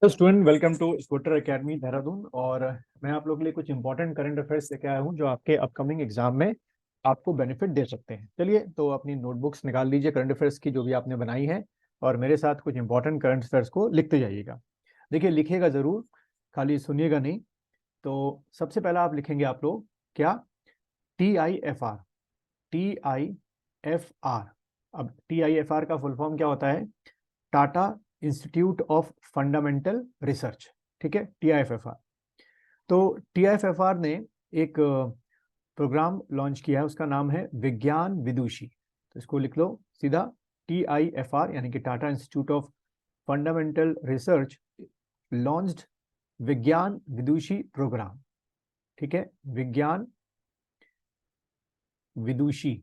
तो student, welcome to scooter academy Dehradun. और मैं आप लोगों के लिए कुछ इंपॉर्टेंट करंट अफेयर्स लेके आया हूँ जो आपके अपकमिंग एग्जाम में आपको बेनिफिट दे सकते हैं। चलिए, तो अपनी नोटबुक्स निकाल लीजिए करंट अफेयर्स की जो भी आपने बनाई है, और मेरे साथ कुछ इंपॉर्टेंट करंट अफेयर्स को लिखते जाइएगा। देखिए, लिखिएगा जरूर, खाली सुनिएगा नहीं। तो सबसे पहला आप लिखेंगे आप लोग क्या? TIFR। TIFR। अब TIFR का फुल फॉर्म क्या होता है? Tata institute of fundamental research. ठीक है, TIFR। तो TIFR ने एक प्रोग्राम लॉन्च किया है, उसका नाम है विज्ञान विदुषी। तो इसको लिख लो सीधा, TIFR यानी कि Tata institute of fundamental research launched विज्ञान विदुषी प्रोग्राम। ठीक है, विज्ञान विदुषी,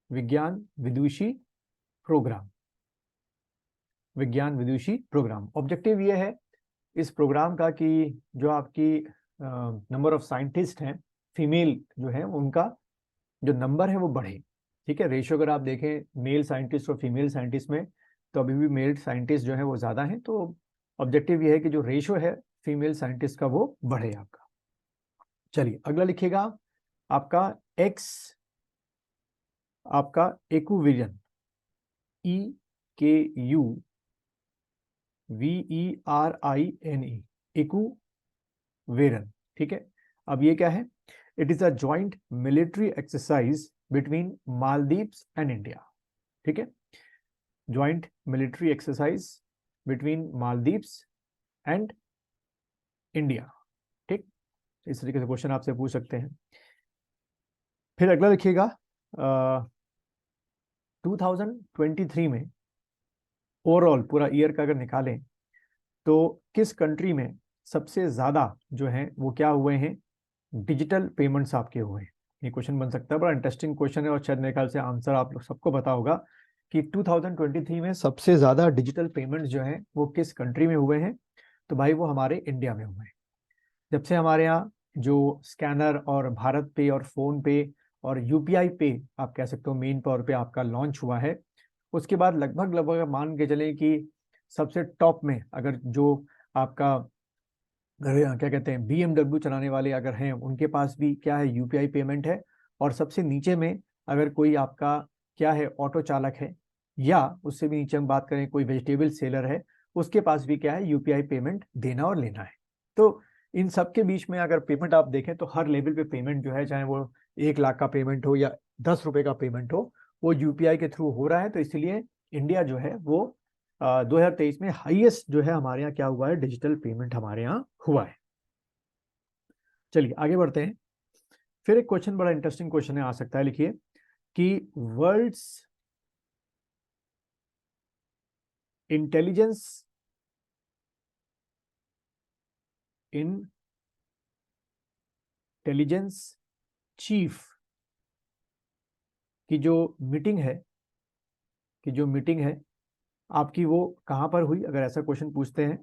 विज्ञान विदुषी प्रोग्राम, विज्ञान विदुषी प्रोग्राम। ऑब्जेक्टिव ये है इस प्रोग्राम का कि जो आपकी नंबर ऑफ साइंटिस्ट हैं, फीमेल जो है उनका जो नंबर है वो बढ़े। ठीक है, रेशियो अगर आप देखें मेल साइंटिस्ट और फीमेल साइंटिस्ट में, तो अभी भी मेल साइंटिस्ट जो है वो ज़्यादा हैं। तो ऑब्जेक्टिव ये है कि जो रेशियो है फीमेल साइंटिस्ट का वो बढ़े आपका। चलिए, अगला लिखिएगा आपका एक्स, आपका एक्यूविजन, EKUVERINE, एक्यूवेरन। ठीक है, अब ये क्या है? It is a joint military exercise between Maldives and India. ठीक है, joint military exercise between Maldives and India. ठीक, इस तरीके से क्वेश्चन आपसे पूछ सकते हैं। फिर अगला लिखिएगा 2023 में ओवरऑल पूरा ईयर का अगर निकालें तो किस कंट्री में सबसे ज्यादा जो है वो क्या हुए हैं, डिजिटल पेमेंट्स आपके हुए हैं? ये क्वेश्चन बन सकता है, बड़ा इंटरेस्टिंग क्वेश्चन है, और शायद मेरे ख्याल से आंसर आप लोग सबको पता होगा कि 2023 में सबसे ज्यादा डिजिटल पेमेंट्स जो हैं वो किस कंट्री में हुए हैं। तो भाई वो हमारे इंडिया में हुए हैं। जब से हमारे यहाँ जो स्कैनर और भारत पे और फोन पे और UPI पे आप कह सकते हो मेन तौर पे आपका लॉन्च हुआ है, उसके बाद लगभग लगभग मान के चलें कि सबसे टॉप में अगर जो आपका क्या कहते हैं BMW चलाने वाले अगर हैं उनके पास भी क्या है, UPI पेमेंट है। और सबसे नीचे में अगर कोई आपका क्या है, ऑटो चालक है, या उससे भी नीचे हम बात करें कोई वेजिटेबल सेलर है, उसके पास भी क्या है, UPI पेमेंट देना और लेना है। तो इन सब के बीच में अगर पेमेंट आप देखें तो हर लेवल पे पेमेंट जो है, चाहे वो 1 लाख का पेमेंट हो या 10 रुपए का पेमेंट हो, वो UPI के थ्रू हो रहा है। तो इसलिए इंडिया जो है वो 2023 में हाईएस्ट जो है हमारे यहाँ क्या हुआ है, डिजिटल पेमेंट हमारे यहाँ हुआ है। चलिए आगे बढ़ते हैं। फिर एक क्वेश्चन, बड़ा इंटरेस्टिंग क्वेश्चन है, आ सकता है, लिखिए कि वर्ल्ड्स इंटेलिजेंस इंटेलिजेंस चीफ की जो मीटिंग है, कि जो मीटिंग है आपकी वो कहाँ पर हुई? अगर ऐसा क्वेश्चन पूछते हैं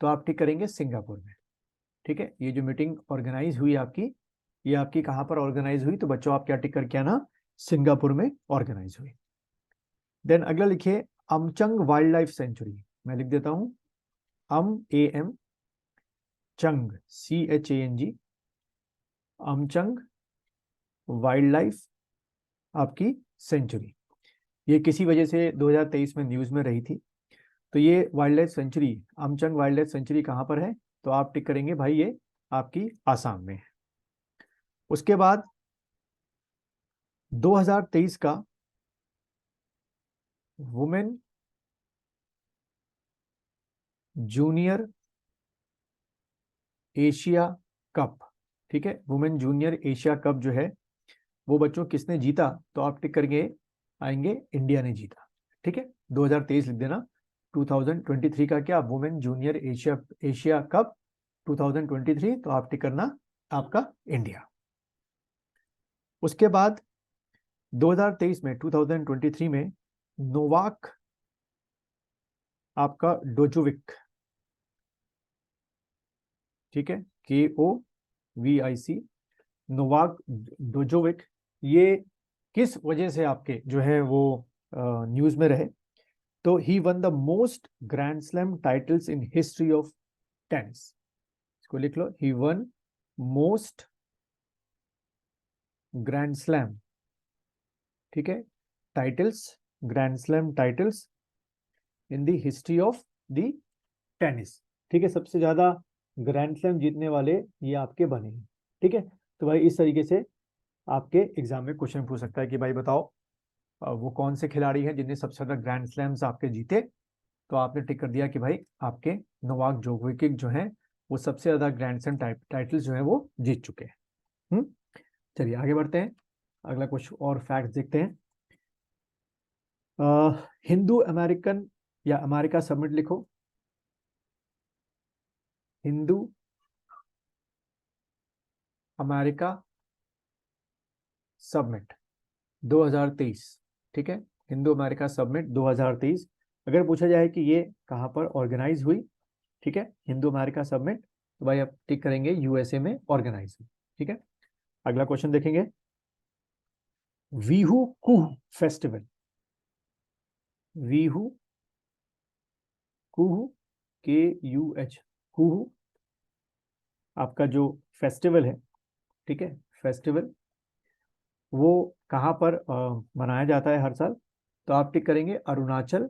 तो आप टिक करेंगे सिंगापुर में। ठीक है, ये जो मीटिंग ऑर्गेनाइज हुई आपकी, ये आपकी कहाँ पर ऑर्गेनाइज हुई? तो बच्चों आप क्या टिक करके आना, सिंगापुर में ऑर्गेनाइज हुई। देन अगला लिखिए अमचंग वाइल्ड लाइफ सेंचुरी। मैं लिख देता हूं, AM चंग, CHANG, अमचंग वाइल्ड लाइफ आपकी सेंचुरी, ये किसी वजह से 2023 में न्यूज में रही थी। तो ये wildlife sanctuary, Amchang wildlife sanctuary कहाँ पर है? तो आप टिक करेंगे भाई ये आपकी आसाम में है। उसके बाद 2023 का वुमेन जूनियर एशिया कप। ठीक है, वुमेन जूनियर एशिया कप जो है वो बच्चों किसने जीता? तो आप टिक करके आएंगे इंडिया ने जीता। ठीक है, 2023 लिख देना। 2023 का क्या, women junior Asia Asia cup 2023, तो आप टिक करना आपका इंडिया। उसके बाद 2023 में 2023 में नोवाक आपका डोजोविक, ठीक है, KOVIC, नोवाक डोजोविक, ये किस वजह से आपके जो है वो न्यूज में रहे? तो he won the most grand slam titles in history of tennis. इसको लिख लो, he won most grand slam, ठीक है, titles, grand slam titles in the history of the tennis. ठीक है, सबसे ज्यादा ग्रैंड स्लैम जीतने वाले ये आपके बने हैं। ठीक है, तो भाई इस तरीके से आपके एग्जाम में क्वेश्चन पूछ सकता है कि भाई बताओ वो कौन से खिलाड़ी हैं जिनने सबसे ज्यादा ग्रैंड स्लैम्स आपके जीते। तो आपने टिक कर दिया कि भाई आपके नोवाक जोकोविच जो है वो सबसे ज्यादा ग्रैंड स्लैम टाइटल्स जो है वो जीत चुके हैं। चलिए आगे बढ़ते हैं, अगला कुछ और फैक्ट देखते हैं। हिंदू अमेरिकन या अमेरिका समिट लिखो, हिंदू अमेरिका सबमिट 2023। ठीक है, हिंदू अमेरिका सबमिट 2023। अगर पूछा जाए कि ये कहाँ पर ऑर्गेनाइज हुई, ठीक है, हिंदू अमेरिका सबमिट, तो भाई आप टिक करेंगे यूएसए में ऑर्गेनाइज हुई। ठीक है, अगला क्वेश्चन देखेंगे, वीहू कुह फेस्टिवल, वीहू कुह, KUH, कुह आपका जो फेस्टिवल है, ठीक है, फेस्टिवल वो कहाँ पर मनाया जाता है हर साल। तो आप टिक करेंगे अरुणाचल,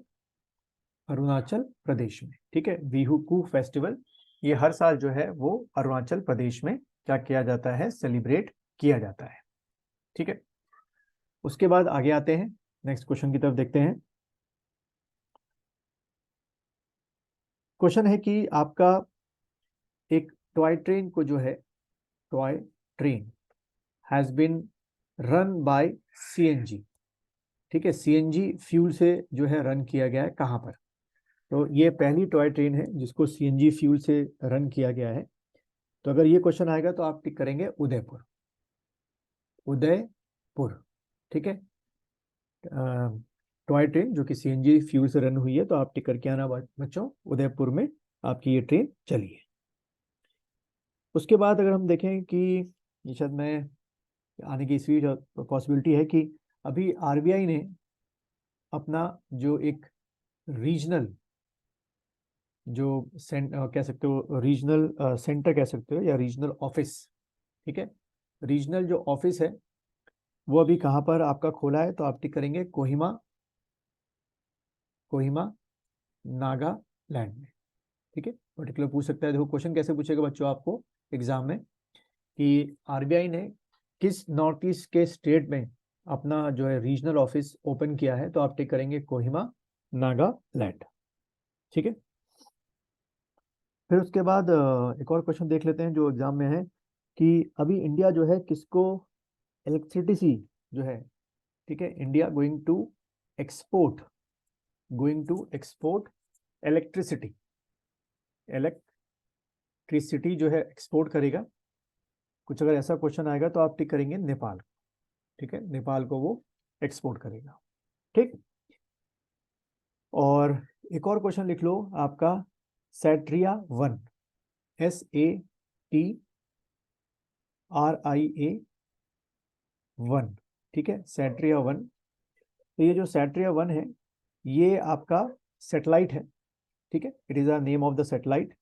अरुणाचल प्रदेश में। ठीक है, बिहू कू फेस्टिवल ये हर साल जो है वो अरुणाचल प्रदेश में क्या किया जाता है, सेलिब्रेट किया जाता है। ठीक है, उसके बाद आगे आते हैं, नेक्स्ट क्वेश्चन की तरफ देखते हैं। क्वेश्चन है कि आपका एक टॉय ट्रेन को जो है, toy train has been run by CNG। ठीक है, CNG फ्यूल से जो है रन किया गया है कहाँ पर। तो ये पहली टॉय ट्रेन है जिसको CNG फ्यूल से रन किया गया है। तो अगर ये क्वेश्चन आएगा तो आप टिक करेंगे उदयपुर, उदयपुर। ठीक है, टॉय ट्रेन जो कि CNG फ्यूल से रन हुई है, तो आप टिक करके आना बच्चों, उदयपुर में आपकी ये ट्रेन चली है। उसके बाद अगर हम देखें कि ये शायद मैं आने की इसलिए पॉसिबिलिटी है कि अभी RBI ने अपना जो एक रीजनल जो कह सकते हो रीजनल सेंटर कह सकते हो या रीजनल ऑफिस, ठीक है, रीजनल जो ऑफिस है वो अभी कहाँ पर आपका खोला है। तो आप टिक करेंगे कोहिमा, कोहिमा नागालैंड में। ठीक है, पर्टिकुलर पूछ सकता है। देखो क्वेश्चन कैसे पूछेगा बच्चों आपको एग्जाम में कि RBI ने किस नॉर्थ ईस्ट के स्टेट में अपना जो है रीजनल ऑफिस ओपन किया है। तो आप टिक करेंगे कोहिमा नागालैंड। ठीक है, फिर उसके बाद एक और क्वेश्चन देख लेते हैं जो एग्जाम में है कि अभी इंडिया जो है किसको इलेक्ट्रिसिटी जो है, ठीक है, India export going to export electricity, electricity जो है एक्सपोर्ट करेगा। कुछ अगर ऐसा क्वेश्चन आएगा तो आप टिक करेंगे नेपाल। ठीक है, नेपाल को वो एक्सपोर्ट करेगा। ठीक, और एक और क्वेश्चन लिख लो आपका सैट्रिया 1, SATRIA1। ठीक है, सैट्रिया 1। तो ये जो सैट्रिया 1 है ये आपका सैटेलाइट है। ठीक है, it is the name of the satellite.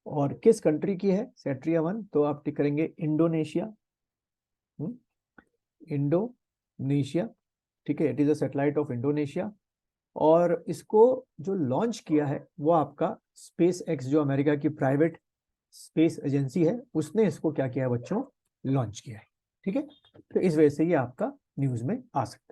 और किस कंट्री की है सैट्रिया 1। तो आप टिक करेंगे इंडोनेशिया, इंडोनेशिया। ठीक है, it is a satellite of Indonesia. और इसको जो लॉन्च किया है वो आपका SpaceX जो अमेरिका की प्राइवेट स्पेस एजेंसी है उसने इसको क्या किया है बच्चों, लॉन्च किया है। ठीक है, तो इस वजह से ये आपका न्यूज में आ सकता है।